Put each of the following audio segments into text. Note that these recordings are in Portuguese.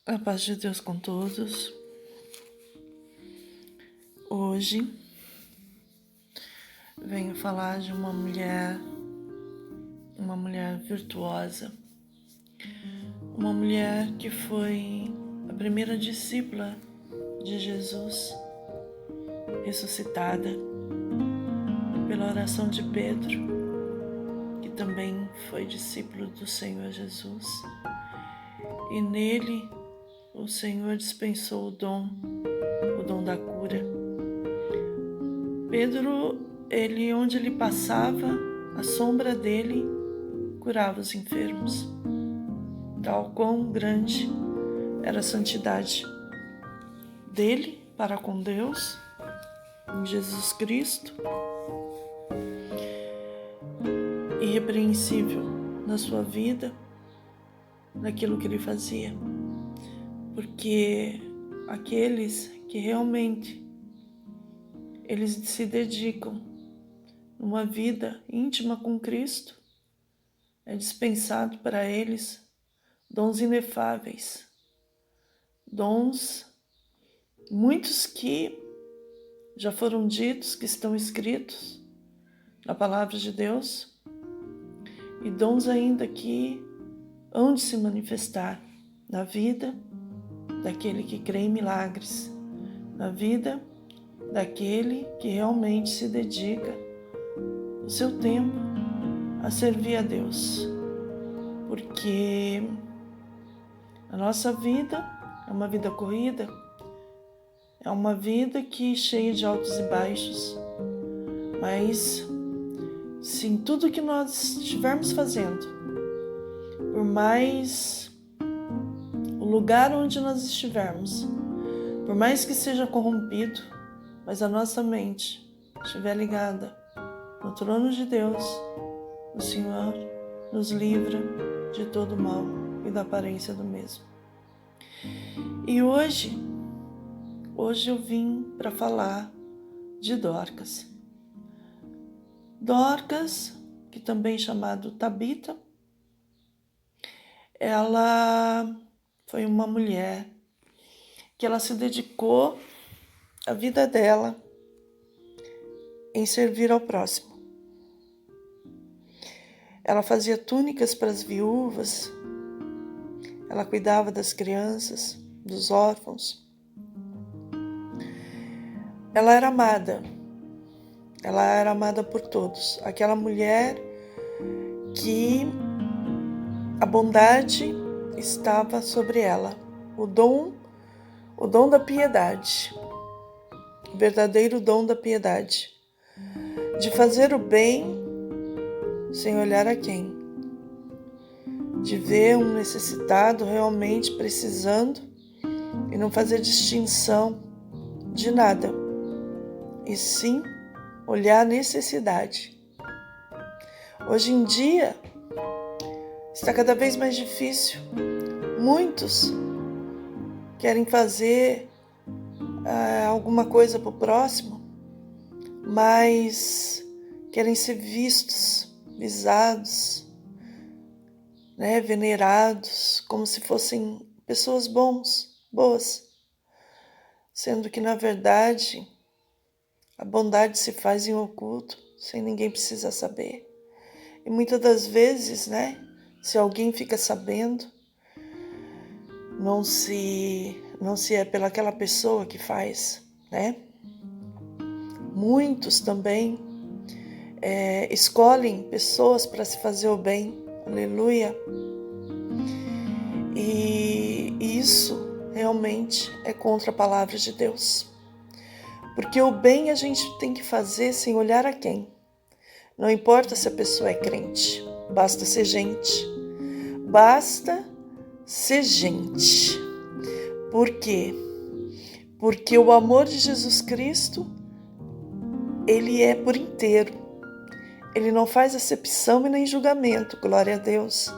A paz de Deus com todos. Hoje venho falar de uma mulher virtuosa, uma mulher que foi a primeira discípula de Jesus, ressuscitada pela oração de Pedro, que também foi discípulo do Senhor Jesus, e nele o Senhor dispensou o dom da cura. Pedro, onde ele passava, a sombra dele curava os enfermos. Tal quão grande era a santidade dele para com Deus, em Jesus Cristo, irrepreensível na sua vida, naquilo que ele fazia. Porque aqueles que realmente eles se dedicam numa vida íntima com Cristo, é dispensado para eles dons inefáveis, dons muitos que já foram ditos, que estão escritos na palavra de Deus, e dons ainda que hão de se manifestar na vida daquele que crê em milagres, na vida daquele que realmente se dedica o seu tempo a servir a Deus. Porque a nossa vida é uma vida corrida, é uma vida que cheia de altos e baixos, mas se em tudo que nós estivermos fazendo, por mais o lugar onde nós estivermos, por mais que seja corrompido, mas a nossa mente estiver ligada no trono de Deus, o Senhor nos livra de todo mal e da aparência do mesmo. E hoje eu vim para falar de Dorcas. Dorcas, que também é chamado Tabita, ela foi uma mulher que ela se dedicou a vida dela em servir ao próximo. Ela fazia túnicas para as viúvas, ela cuidava das crianças, dos órfãos. Ela era amada por todos. Aquela mulher que a bondade estava sobre ela, o dom da piedade, o verdadeiro dom da piedade, de fazer o bem sem olhar a quem, de ver um necessitado realmente precisando e não fazer distinção de nada, e sim olhar a necessidade. Hoje em dia está cada vez mais difícil. Muitos querem fazer alguma coisa para o próximo, mas querem ser vistos, visados, venerados, como se fossem pessoas boas, sendo que, na verdade, a bondade se faz em oculto, sem ninguém precisar saber. E muitas das vezes, se alguém fica sabendo, não se é pelaquela pessoa que faz, Muitos também escolhem pessoas para se fazer o bem, aleluia. E isso realmente é contra a palavra de Deus. Porque o bem a gente tem que fazer sem olhar a quem. Não importa se a pessoa é crente, basta ser gente. Basta ser gente. Por quê? Porque o amor de Jesus Cristo, ele é por inteiro. Ele não faz acepção e nem julgamento, glória a Deus.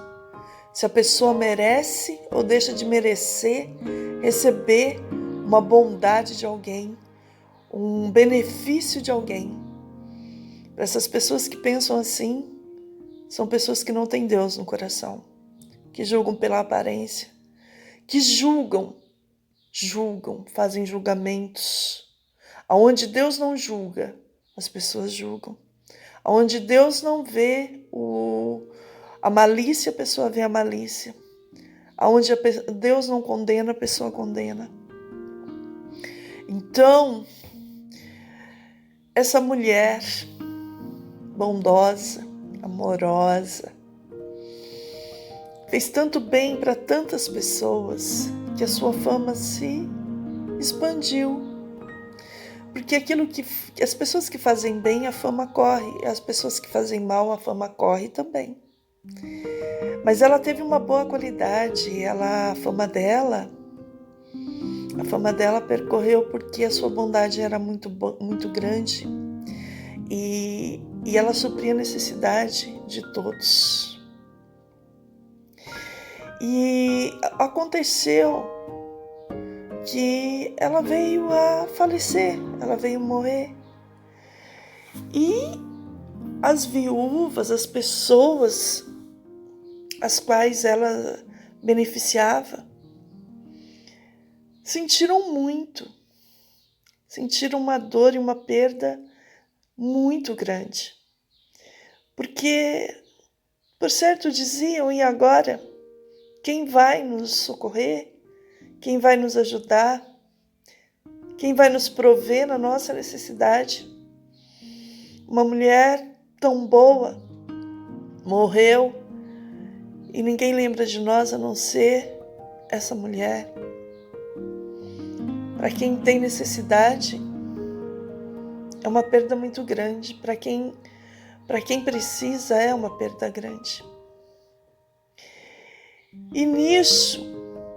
Se a pessoa merece ou deixa de merecer receber uma bondade de alguém, um benefício de alguém. Para essas pessoas que pensam assim, são pessoas que não têm Deus no coração, que julgam pela aparência, que julgam, fazem julgamentos. Aonde Deus não julga, as pessoas julgam. Aonde Deus não vê a malícia, a pessoa vê a malícia. Aonde Deus não condena, a pessoa condena. Então, essa mulher bondosa, amorosa, fez tanto bem para tantas pessoas que a sua fama se expandiu. Porque aquilo que as pessoas que fazem bem, a fama corre, as pessoas que fazem mal, a fama corre também. Mas ela teve uma boa qualidade, a fama dela percorreu porque a sua bondade era muito grande e ela supria a necessidade de todos. E aconteceu que ela veio a falecer, ela veio morrer. E as viúvas, as pessoas as quais ela beneficiava, sentiram uma dor e uma perda muito grande. Porque, por certo, diziam, e agora? Quem vai nos socorrer? Quem vai nos ajudar? Quem vai nos prover na nossa necessidade? Uma mulher tão boa morreu e ninguém lembra de nós a não ser essa mulher. Para quem tem necessidade, é uma perda muito grande. Para quem precisa, é uma perda grande. E nisso,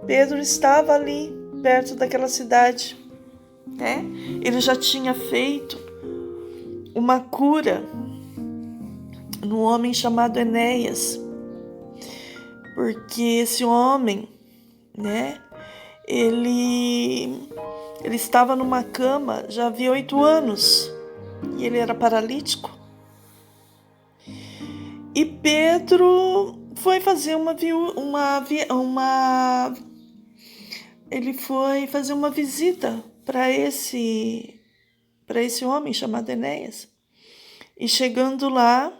Pedro estava ali, perto daquela cidade, né? Ele já tinha feito uma cura num homem chamado Enéas, porque esse homem, né? Ele estava numa cama já havia 8 anos e ele era paralítico. E Pedro foi fazer ele foi fazer uma visita para esse homem chamado Enéas. E chegando lá,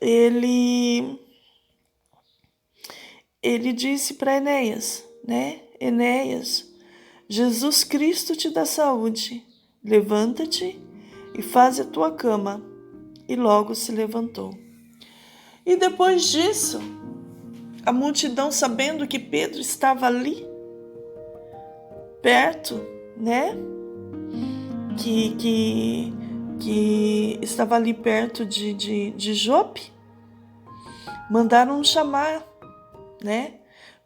ele disse para Enéas, né? Enéas, Jesus Cristo te dá saúde. Levanta-te e faz a tua cama. E logo se levantou. E depois disso, a multidão, sabendo que Pedro estava ali, perto, né? Que estava ali perto de Jope, mandaram chamar, né?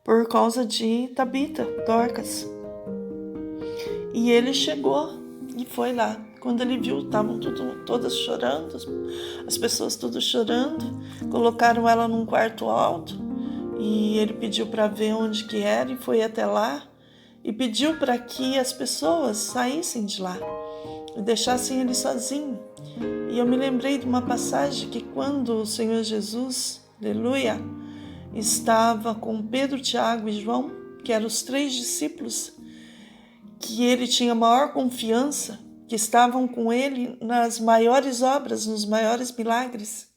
Por causa de Tabita, Dorcas. E ele chegou e foi lá. Quando ele viu, estavam todas chorando, as pessoas todas chorando, colocaram ela num quarto alto e ele pediu para ver onde que era e foi até lá e pediu para que as pessoas saíssem de lá e deixassem ele sozinho. E eu me lembrei de uma passagem que quando o Senhor Jesus, aleluia, estava com Pedro, Tiago e João, que eram os 3 discípulos, que ele tinha maior confiança, que estavam com ele nas maiores obras, nos maiores milagres.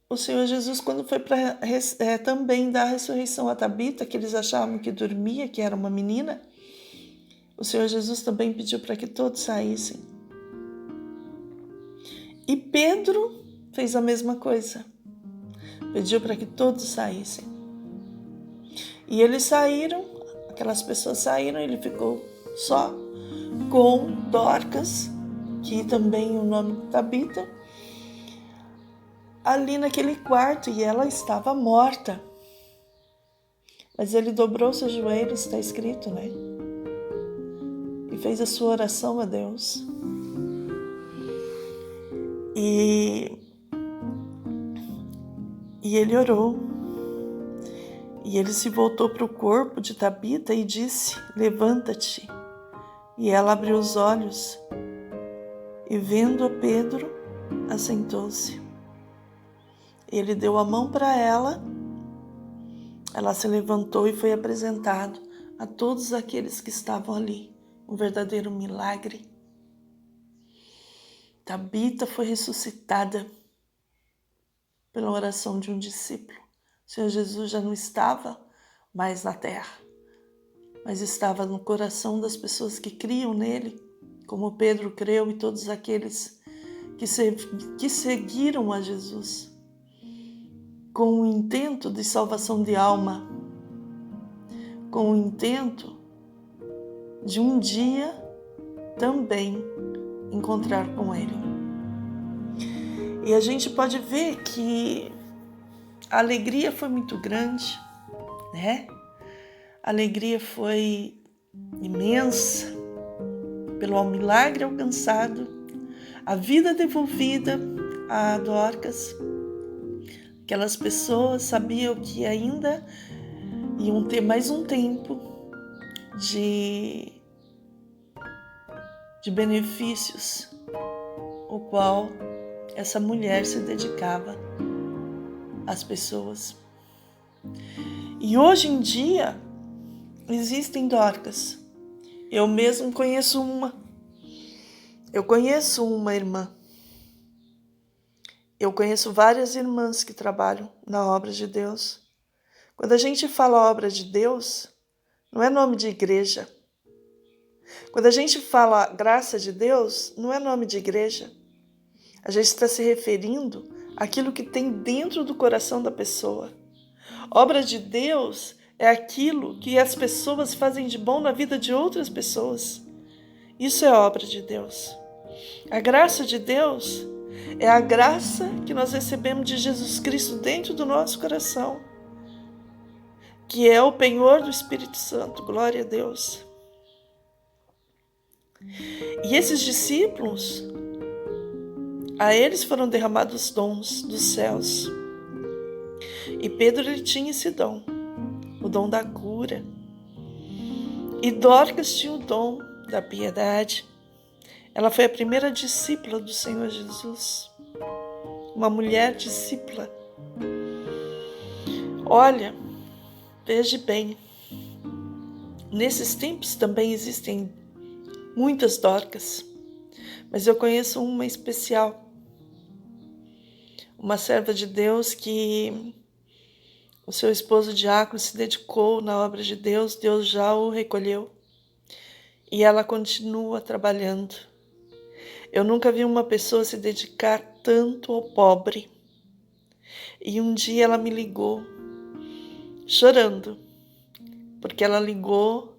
O Senhor Jesus, quando foi para também dar a ressurreição a Tabita, que eles achavam que dormia, que era uma menina, o Senhor Jesus também pediu para que todos saíssem. E Pedro fez a mesma coisa, pediu para que todos saíssem. E eles saíram, aquelas pessoas saíram, ele ficou só com Dorcas, que também o nome Tabita, ali naquele quarto, e ela estava morta. Mas ele dobrou seus joelhos, está escrito, né? E fez a sua oração a Deus. E ele orou. E ele se voltou para o corpo de Tabita e disse, levanta-te. E ela abriu os olhos e, vendo a Pedro, assentou-se. Ele deu a mão para ela ela se levantou e foi apresentado a todos aqueles que estavam ali. Um verdadeiro milagre. Tabita foi ressuscitada pela oração de um discípulo. O Senhor Jesus já não estava mais na terra, mas estava no coração das pessoas que criam nele, como Pedro creu e todos aqueles que seguiram a Jesus com o intento de salvação de alma, com o intento de um dia também encontrar com ele. E a gente pode ver que a alegria foi muito grande, né? A alegria foi imensa pelo milagre alcançado, a vida devolvida a Dorcas. Aquelas pessoas sabiam que ainda iam ter mais um tempo de benefícios, o qual essa mulher se dedicava às pessoas. E hoje em dia existem Dorcas. Eu mesmo conheço uma. Eu conheço uma irmã. Eu conheço várias irmãs que trabalham na obra de Deus. Quando a gente fala obra de Deus, não é nome de igreja. Quando a gente fala graça de Deus, não é nome de igreja. A gente está se referindo àquilo que tem dentro do coração da pessoa. Obra de Deus é aquilo que as pessoas fazem de bom na vida de outras pessoas. Isso é obra de Deus. A graça de Deus é a graça que nós recebemos de Jesus Cristo dentro do nosso coração, que é o penhor do Espírito Santo. Glória a Deus. E esses discípulos, a eles foram derramados os dons dos céus. E Pedro, ele tinha esse dom, o dom da cura. E Dorcas tinha o dom da piedade. Ela foi a primeira discípula do Senhor Jesus, uma mulher discípula. Olha, veja bem, nesses tempos também existem muitas Dorcas, mas eu conheço uma especial, uma serva de Deus que o seu esposo diácono se dedicou na obra de Deus, Deus já o recolheu e ela continua trabalhando. Eu nunca vi uma pessoa se dedicar tanto ao pobre. E um dia ela me ligou, chorando, porque ela ligou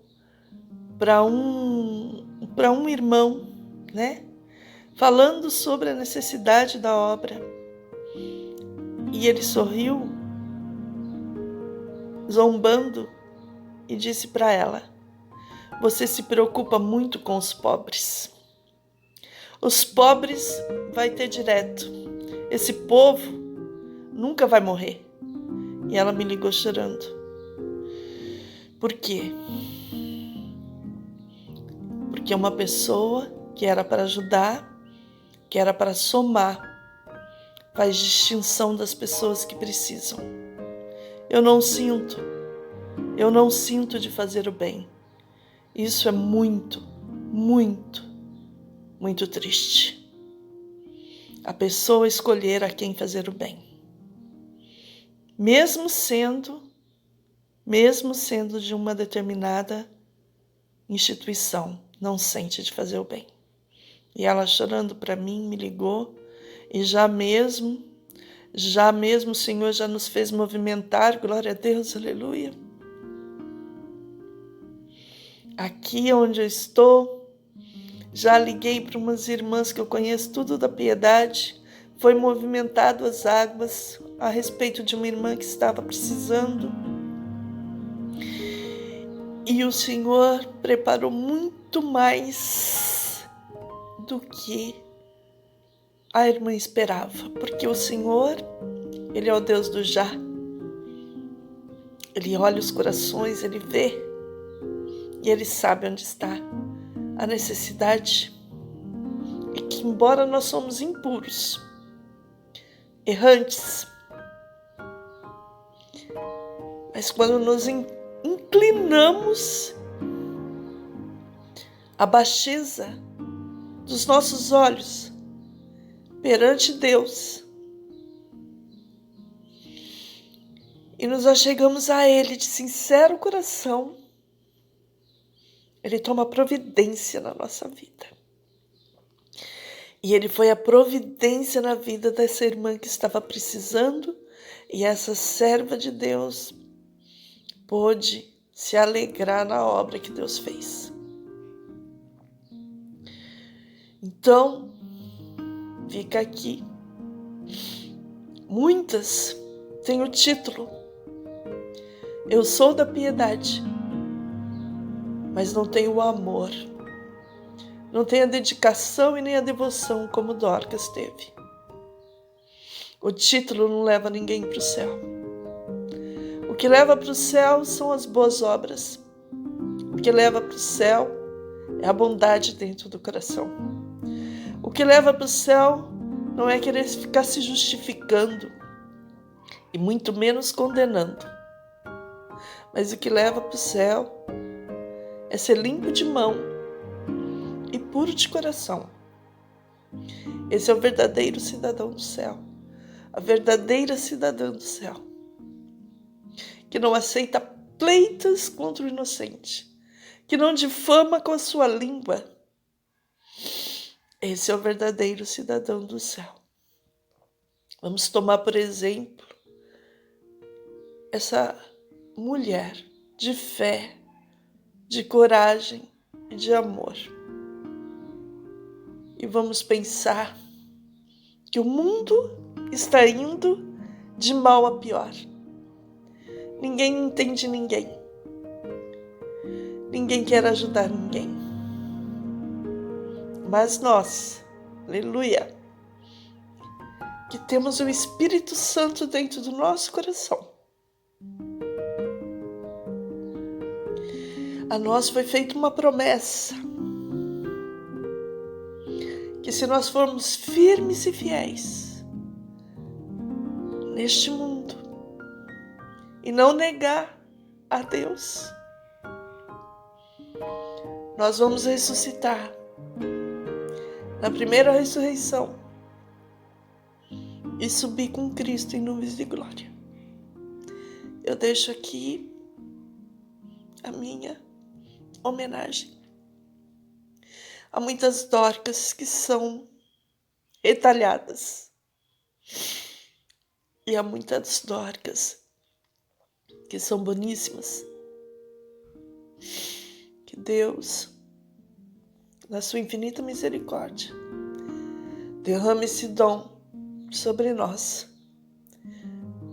para um irmão, né? Falando sobre a necessidade da obra. E ele sorriu, zombando, e disse para ela: você se preocupa muito com os pobres. Os pobres vai ter direto. Esse povo nunca vai morrer. E ela me ligou chorando. Por quê? Porque uma pessoa que era para ajudar, que era para somar, faz distinção das pessoas que precisam. Eu não sinto de fazer o bem. Isso é muito, muito, muito triste. A pessoa escolher a quem fazer o bem. Mesmo sendo de uma determinada instituição, não sente de fazer o bem. E ela chorando para mim, me ligou, e já mesmo o Senhor já nos fez movimentar, glória a Deus, aleluia. Aqui onde eu estou, já liguei para umas irmãs que eu conheço tudo da piedade, foi movimentado as águas a respeito de uma irmã que estava precisando. E o Senhor preparou muito mais do que a irmã esperava, porque o Senhor, Ele é o Deus do já. Ele olha os corações, Ele vê, e Ele sabe onde está a necessidade. E que embora nós somos impuros, errantes, Mas quando nos inclinamos, a baixeza dos nossos olhos perante Deus e nos achegamos a Ele de sincero coração, Ele toma providência na nossa vida. E Ele foi a providência na vida dessa irmã que estava precisando, e essa serva de Deus pôde se alegrar na obra que Deus fez. Então, fica aqui. Muitas têm o título: Eu sou da piedade, mas não tenho o amor, não tenho a dedicação e nem a devoção como Dorcas teve. O título não leva ninguém para o céu. O que leva para o céu são as boas obras. O que leva para o céu é a bondade dentro do coração. O que leva para o céu não é querer ficar se justificando e muito menos condenando. Mas o que leva para o céu é ser limpo de mão e puro de coração. Esse é o verdadeiro cidadão do céu, a verdadeira cidadã do céu, que não aceita pleitos contra o inocente, que não difama com a sua língua. Esse é o verdadeiro cidadão do céu. Vamos tomar, por exemplo, essa mulher de fé, de coragem e de amor. E vamos pensar que o mundo está indo de mal a pior. Ninguém entende ninguém. Ninguém quer ajudar ninguém. Mas nós, aleluia, que temos o Espírito Santo dentro do nosso coração, a nós foi feita uma promessa, que se nós formos firmes e fiéis neste mundo e não negar a Deus, nós vamos ressuscitar na primeira ressurreição e subir com Cristo em nuvens de glória. Eu deixo aqui a minha homenagem a muitas Dorcas que são retalhadas e a muitas Dorcas que são boníssimas. Que Deus, na sua infinita misericórdia, derrame esse dom sobre nós,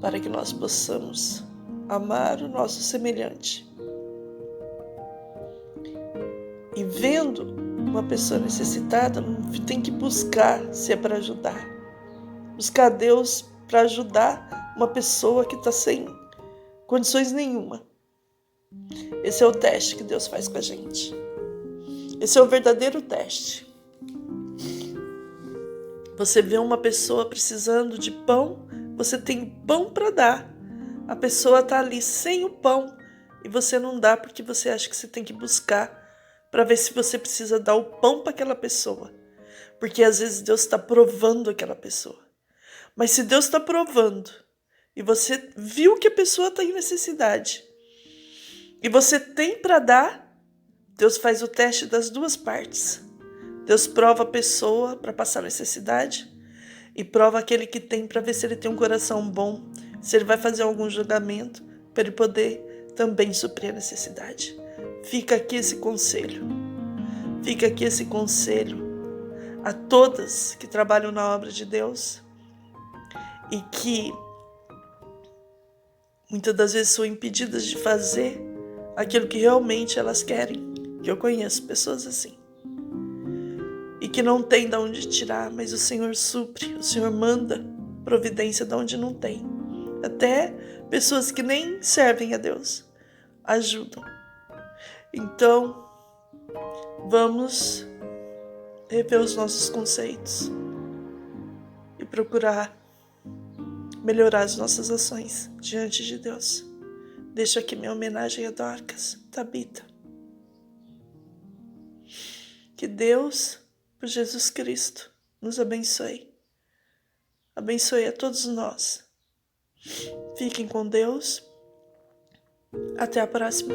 para que nós possamos amar o nosso semelhante. E vendo uma pessoa necessitada, não tem que buscar se é para ajudar. Buscar Deus para ajudar uma pessoa que está sem condições nenhuma. Esse é o teste que Deus faz com a gente. Esse é o verdadeiro teste. Você vê uma pessoa precisando de pão, você tem pão para dar. A pessoa está ali sem o pão e você não dá porque você acha que você tem que buscar para ver se você precisa dar o pão para aquela pessoa. Porque às vezes Deus está provando aquela pessoa. Mas se Deus está provando e você viu que a pessoa está em necessidade e você tem para dar, Deus faz o teste das duas partes. Deus prova a pessoa para passar necessidade e prova aquele que tem para ver se ele tem um coração bom, se ele vai fazer algum julgamento para ele poder também suprir a necessidade. Fica aqui esse conselho. Fica aqui esse conselho a todas que trabalham na obra de Deus e que muitas das vezes são impedidas de fazer aquilo que realmente elas querem. Que eu conheço pessoas assim. E que não tem de onde tirar, mas o Senhor supre, o Senhor manda providência de onde não tem. Até pessoas que nem servem a Deus ajudam. Então, vamos rever os nossos conceitos e procurar melhorar as nossas ações diante de Deus. Deixo aqui minha homenagem a Dorcas, Tabita. Que Deus, por Jesus Cristo, nos abençoe. Abençoe a todos nós. Fiquem com Deus. Até a próxima.